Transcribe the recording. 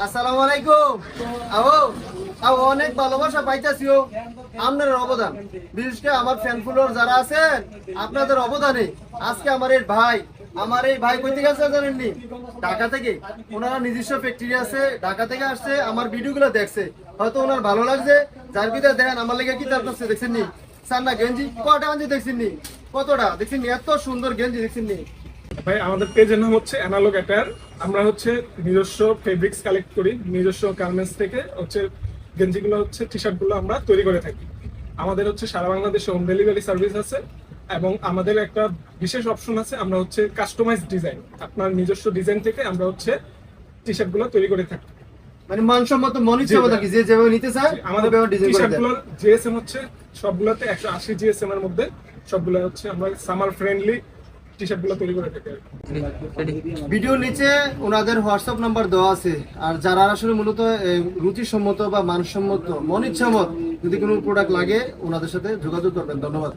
আসসালামু আলাইকুম। আও আও অনেক ভালোবাসা পাইতাছিও আপনার অবদান, বিশেষ করে আমার ফ্যান ফলোয়ার যারা আছেন আপনাদের অবদানে আজকে আমার এই ভাই কই থেকে আসছে জানেননি? ঢাকা থেকে। ওনারা নিজস্ব ফ্যাক্টরি আছে, ঢাকা থেকে আসছে, আমার ভিডিওগুলো দেখছে, হয়তো ওনার ভালো লাগছে, যার ভিতরে দেখেন আমার লেগে কি তার করছে দেখছেন নি? সান্না গেঞ্জি কটা গেঞ্জি দেখছেন নি? কতটা দেখছেন নি? এত সুন্দর গেঞ্জি দেখছেন নি? ভাই আমাদের পেজের নাম হচ্ছে অ্যানালগ অ্যাটায়ার। আমরা হচ্ছে নিজস্ব ফেব্রিক্স কালেক্ট করি, নিজস্ব গার্মেন্টস থেকে হচ্ছে গেঞ্জিগুলো হচ্ছে টি শার্টগুলো আমরা তৈরি করে থাকি। আমাদের হচ্ছে সারা বাংলাদেশে হোম ডেলিভারি সার্ভিস আছে এবং আমাদের একটা বিশেষ অপশন আছে, আমরা হচ্ছে কাস্টমাইজ ডিজাইন, আপনার নিজস্ব ডিজাইন থেকে আমরা হচ্ছে টি শার্টগুলো তৈরি করে থাকি। মানে মানসম্মত মনিচ্ছমত কি যে যেভাবে নিতে চায় আমাদের ডিজাইন টি করে দেয়। শার্টগুলোর জিএসএম হচ্ছে সবগুলোতে 180 জিএসএম এর মধ্যে, সবগুলো হচ্ছে আমরা সামার ফ্রেন্ডলি টি শার্টগুলো তৈরি করে থাকি। ভিডিওর নিচে ওনাদের হোয়াটসঅ্যাপ নাম্বার দেওয়া আছে, আর যারা আসলে মূলত রুচিসম্মত বা মানসম্মত মনিচ্ছামত যদি কোনো প্রোডাক্ট লাগে ওনাদের সাথে যোগাযোগ করবেন। ধন্যবাদ।